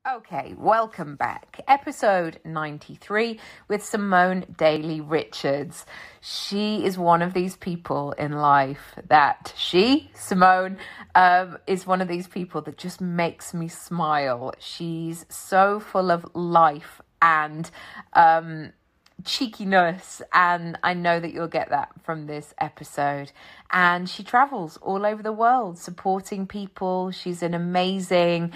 Okay, welcome back. Episode 93 with Simone Daley-Richards. She is one of these people in life Simone, is one of these people that just makes me smile. She's so full of life and cheekiness, and I know that you'll get that from this episode. And she travels all over the world supporting people. She's an amazing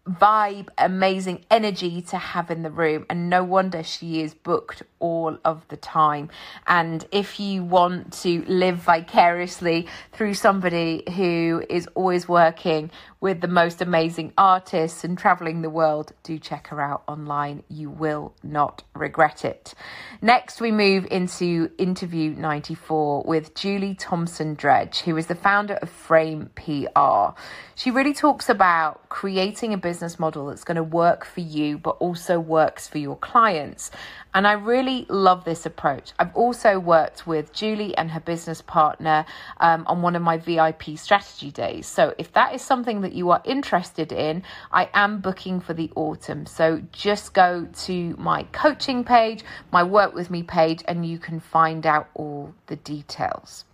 vibe, amazing energy to have in the room, and no wonder she is booked all of the time. And if you want to live vicariously through somebody who is always working with the most amazing artists and traveling the world, do check her out online. You will not regret it. Next, we move into interview 94 with Julie Thompson-Dredge, who is the founder of Frame PR. She really talks about creating a business model that's going to work for you, but also works for your clients. And I really love this approach. I've also worked with Julie and her business partner on one of my VIP strategy days. So if that is something that you are interested in, I am booking for the autumn. So just go to my coaching page, my work with me page, and you can find out all the details.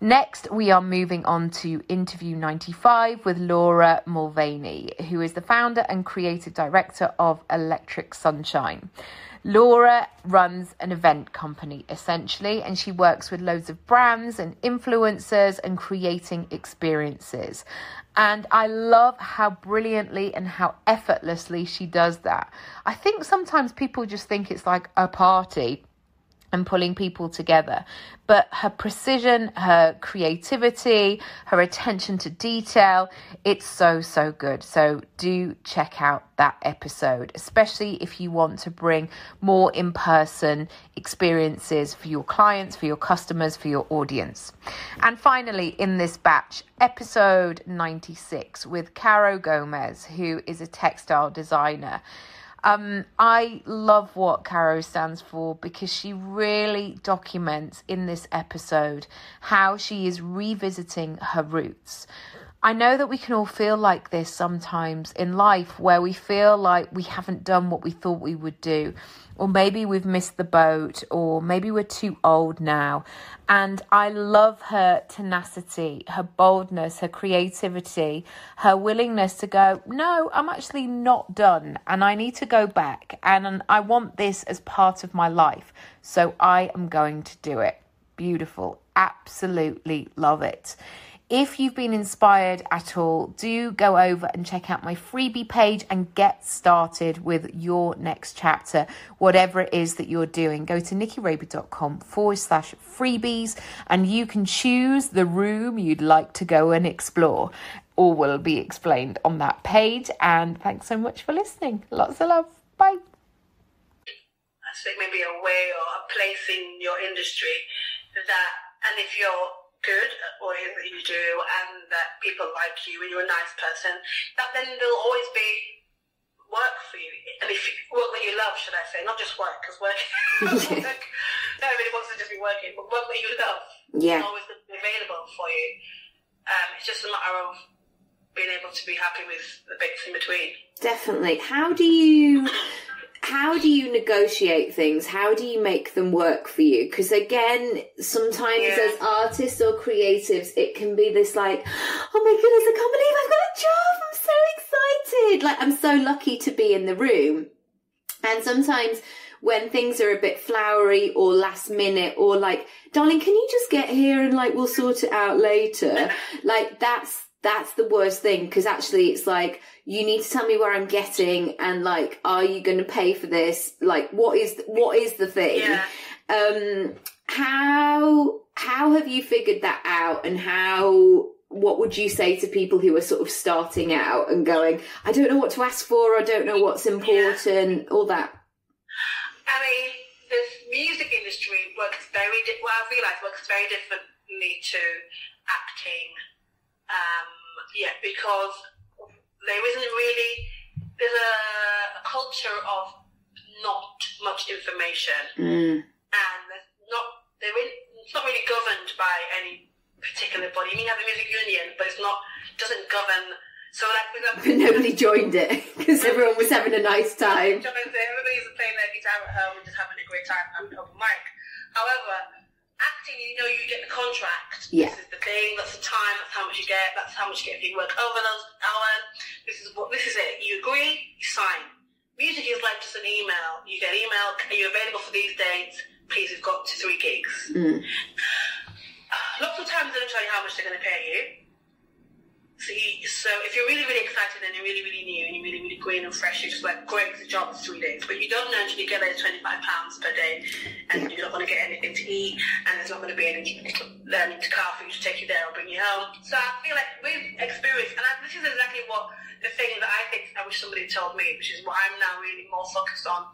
Next, we are moving on to interview 95 with Laura Mulvaney, who is the founder and creative director of Electric Sunshine. Laura runs an event company, essentially, and she works with loads of brands and influencers and creating experiences. And I love how brilliantly and how effortlessly she does that. I think sometimes people just think it's like a party and pulling people together. But her precision, her creativity, her attention to detail, it's so, so good. So do check out that episode, especially if you want to bring more in-person experiences for your clients, for your customers, for your audience. And finally, in this batch, episode 96 with Caro Gomez, who is a textile designer. I love what Caro stands for because she really documents in this episode how she is revisiting her roots. I know that we can all feel like this sometimes in life, where we feel like we haven't done what we thought we would do, or maybe we've missed the boat, or maybe we're too old now. And I love her tenacity, her boldness, her creativity, her willingness to go, no, I'm actually not done and I need to go back and I want this as part of my life. So I am going to do it. Beautiful. Absolutely love it. If you've been inspired at all, do go over and check out my freebie page and get started with your next chapter, whatever it is that you're doing. Go to nikkiraby.com/freebies and you can choose the room you'd like to go and explore. All will be explained on that page. And thanks so much for listening. Lots of love. Bye. I think maybe a way or a place in your industry that, and if you're good at what it is that you do and that people like you and you're a nice person, that then there'll always be work for you. And if work that you love, should I say, not just work, because work, nobody wants to just be working, but work that you love is always going to be available for you. It's just a matter of being able to be happy with the bits in between. Definitely. How do you negotiate things? How do you make them work for you? Because again, sometimes as artists or creatives, it can be this like, oh my goodness, I can't believe I've got a job. I'm so excited. Like, I'm so lucky to be in the room. And sometimes when things are a bit flowery or last minute or like, darling, can you just get here and like, we'll sort it out later. Like that's the worst thing. Because actually it's like, you need to tell me where I'm getting and like, are you going to pay for this? Like, what is the thing? Yeah. How have you figured that out, and what would you say to people who are sort of starting out and going, I don't know what to ask for, I don't know what's important, all that? I mean, the music industry works I realise works very differently to acting. Because there's a culture of not much information, and it's not really governed by any particular body. I mean, you have the music union, but it doesn't govern So like, for example, But nobody joined it because everyone was having a nice time. Everybody's playing their guitar at home and just having a great time having an open mic. However, acting, you know, you get the contract. Yeah. This is the thing, that's the time, that's how much you get, that's how much you get if you work over those hours. This is it. You agree, you sign. Music is like just an email. You get an email, are you available for these dates? Please, we've got 2-3 gigs. Lots of times they don't tell you how much they're going to pay you. So if you're really, really excited and you're really, really new and you're really, really green and fresh, you're just like, great, it's a job, it's 3 days. But you don't know until you get there £25 per day and you're not going to get anything to eat and there's not going to be any car for you to take you there or bring you home. So I feel like we've experienced, and this is exactly what the thing that I think I wish somebody told me, which is what I'm now really more focused on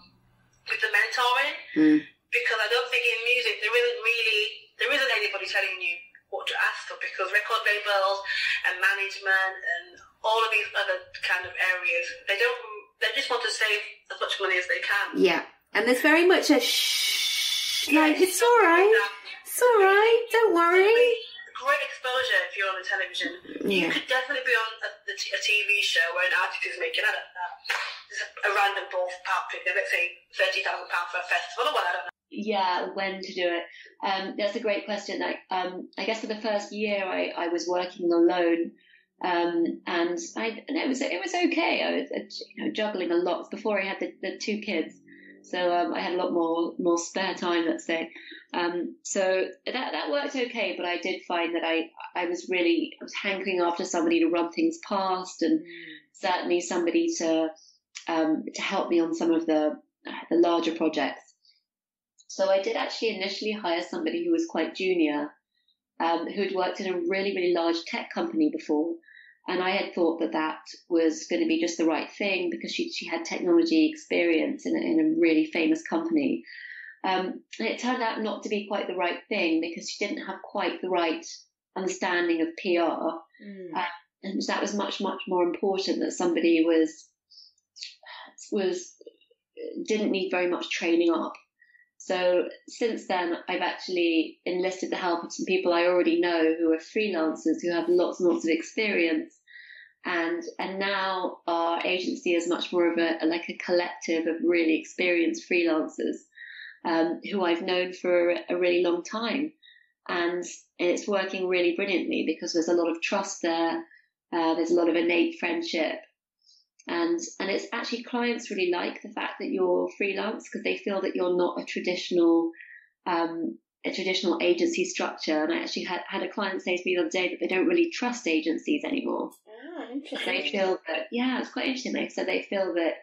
with the mentoring. Because I don't think in music there isn't anybody telling you what to ask for, because record labels and management and all of these other kind of areas, they just want to save as much money as they can. Yeah, and there's very much a shh, like, it's all right, it's all right, don't worry. Great exposure if you're on the television. You could definitely be on a TV show where an artist is making a random ballpark figure, let's say £30,000 for a festival or whatever. Yeah, when to do it. That's a great question. I guess for the first year I was working alone, and it was okay. I was juggling a lot before I had the 2 kids, so I had a lot more spare time, let's say. So that worked okay, but I did find that I was hankering after somebody to run things past, and certainly somebody to help me on some of the larger projects. So I did actually initially hire somebody who was quite junior, who had worked in a really, really large tech company before. And I had thought that was going to be just the right thing because she had technology experience in a really famous company. And it turned out not to be quite the right thing because she didn't have quite the right understanding of PR. And that was much, much more important, that somebody didn't need very much training up. So since then, I've actually enlisted the help of some people I already know who are freelancers who have lots and lots of experience. And now our agency is much more of a collective of really experienced freelancers who I've known for a really long time. And it's working really brilliantly because there's a lot of trust there. There's a lot of innate friendship. And it's actually, clients really like the fact that you're freelance because they feel that you're not a traditional agency structure. And I actually had a client say to me the other day that they don't really trust agencies anymore. Oh, interesting. They feel that, yeah, it's quite interesting. So they feel that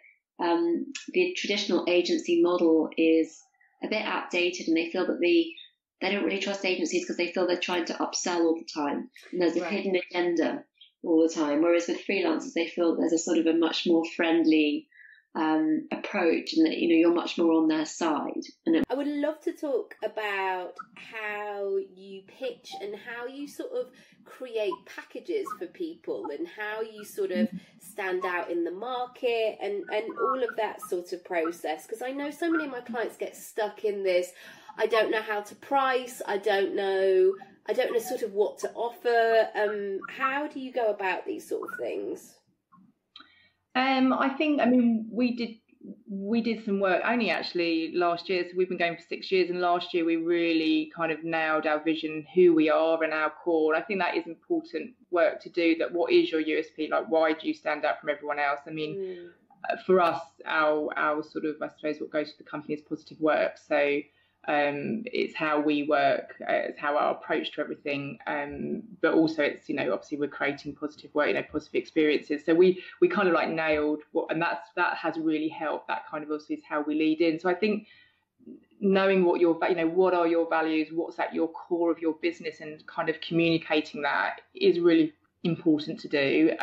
the traditional agency model is a bit outdated, and they feel that they don't really trust agencies because they feel they're trying to upsell all the time. And there's a hidden agenda all the time, whereas with freelancers they feel there's a sort of a much more friendly approach, and that you're much more on their side. And I would love to talk about how you pitch and how you sort of create packages for people and how you sort of stand out in the market and all of that sort of process, because I know so many of my clients get stuck in this, I don't know how to price, I don't know sort of what to offer. How do you go about these sort of things? We did some work only actually last year. So we've been going for 6 years, and last year we really kind of nailed our vision, who we are and our core. And I think that is important work to do. That what is your USP? Like, why do you stand out from everyone else? I mean, for us, our sort of, I suppose, what goes to the company is positive work. So it's how we work, it's how our approach to everything, but also it's, obviously we're creating positive work, positive experiences. So we kind of like nailed what, and that has really helped. That kind of also is how we lead in. So I think knowing what what are your values, what's at your core of your business, and kind of communicating that is really important to do.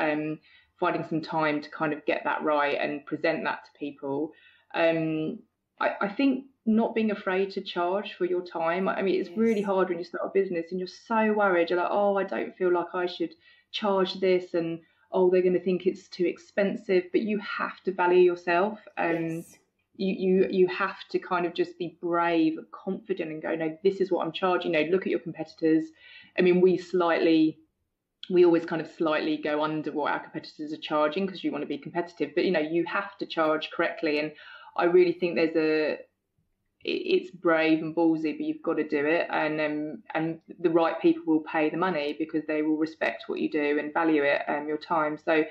Finding some time to kind of get that right and present that to people. I think not being afraid to charge for your time. I mean, it's really hard when you start a business and you're so worried. You're like, oh, I don't feel like I should charge this, and oh, they're going to think it's too expensive. But you have to value yourself. You have to kind of just be brave, confident, and go, no, this is what I'm charging. Look at your competitors. I mean, we slightly we always kind of slightly go under what our competitors are charging because you want to be competitive. But, you have to charge correctly. And I really think it's brave and ballsy, but you've got to do it. And the right people will pay the money because they will respect what you do and value it, your time. So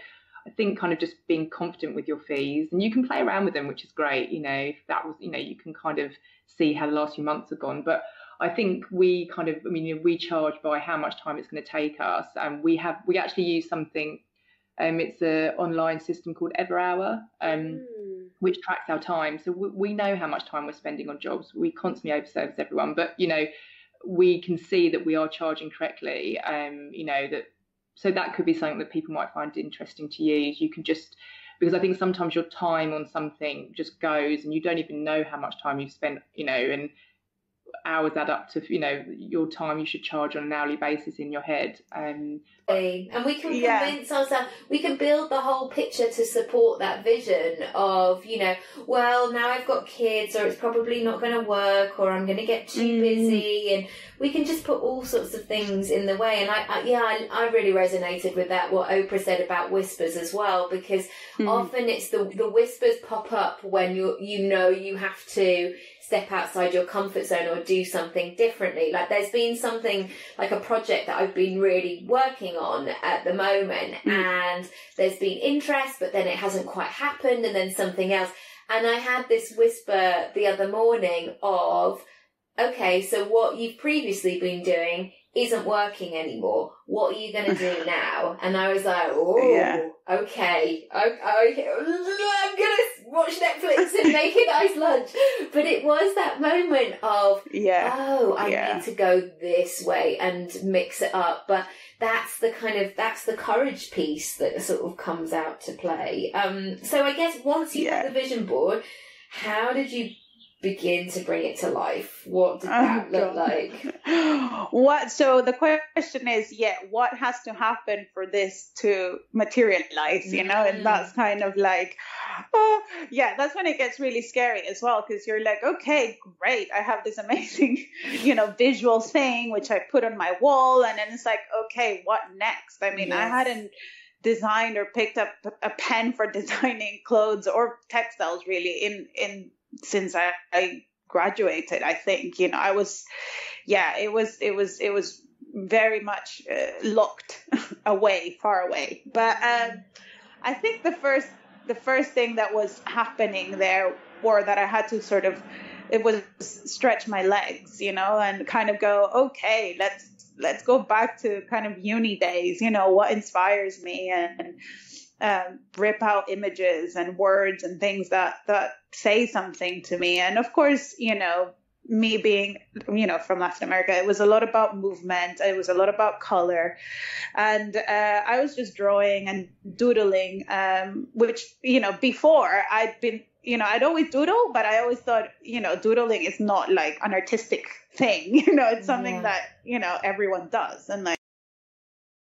I think kind of just being confident with your fees, and you can play around with them, which is great. If that was, you can kind of see how the last few months have gone. But I think we charge by how much time it's going to take us. And we actually use something, it's an online system called Everhour, which tracks our time. So we know how much time we're spending on jobs. We constantly overservice everyone, but, we can see that we are charging correctly, so that could be something that people might find interesting to use. You can just, because I think sometimes your time on something just goes and you don't even know how much time you've spent, and hours add up to, your time you should charge on an hourly basis in your head. And we can convince ourselves, we can build the whole picture to support that vision of, well, now I've got kids, or it's probably not going to work, or I'm going to get too busy, and we can just put all sorts of things in the way. And I really resonated with that, what Oprah said about whispers as well, because often it's the whispers pop up when you have to step outside your comfort zone or do something differently. Like there's been something like a project that I've been really working on at the moment, and there's been interest, but then it hasn't quite happened, and then something else. And I had this whisper the other morning of, okay, so what you've previously been doing isn't working anymore. What are you going to do now? And I was like, okay, I'm going to watch Netflix and make a nice lunch. But it was that moment of, I need to go this way and mix it up. But that's the courage piece that sort of comes out to play. So I guess once you had the vision board, how did you begin to bring it to life? What did that look like? So the question is, what has to happen for this to materialize, and that's kind of like, that's when it gets really scary as well, because you're like, okay, great, I have this amazing, visual thing, which I put on my wall, and then it's like, okay, what next? I mean, I hadn't designed or picked up a pen for designing clothes or textiles really in since I graduated. I think it was very much locked away, far away. But I think the first thing that was happening there, or that I had to sort of, it was stretch my legs, and kind of go, okay, let's go back to kind of uni days, what inspires me, and rip out images and words and things that say something to me. And of course, me being, from Latin America, it was a lot about movement. It was a lot about color. And I was just drawing and doodling, which, before I'd been, I'd always doodle, but I always thought, doodling is not like an artistic thing. It's something that, everyone does. And like,